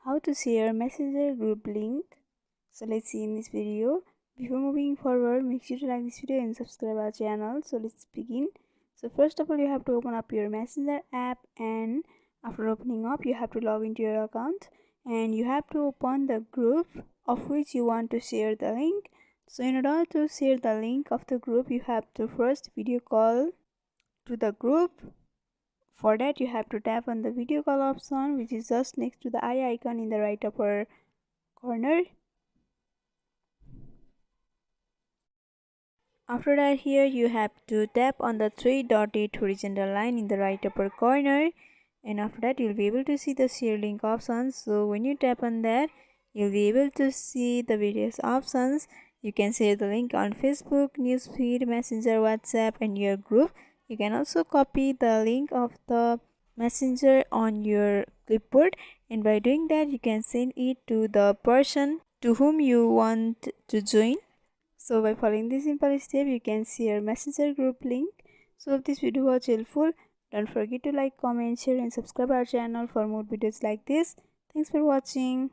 how to share messenger group link. So let's see in this video. Before moving forward, make sure to like this video and subscribe our channel. So let's begin. So first of all, you have to open up your messenger app, and after opening up you have to log into your account and you have to open the group of which you want to share the link. So in order to share the link of the group, you have to first video call to the group. For that, you have to tap on the video call option, which is just next to the eye icon in the right upper corner. After that, here you have to tap on the three dotted horizontal line in the right upper corner, and after that you'll be able to see the share link options. So when you tap on that, you'll be able to see the various options. You can share the link on Facebook, newsfeed, Messenger, WhatsApp, and your group. You can also copy the link of the messenger on your clipboard, and by doing that you can send it to the person to whom you want to join. So by following this simple step, you can share messenger group link. So if this video was helpful, don't forget to like, comment, share and subscribe our channel for more videos like this. Thanks for watching.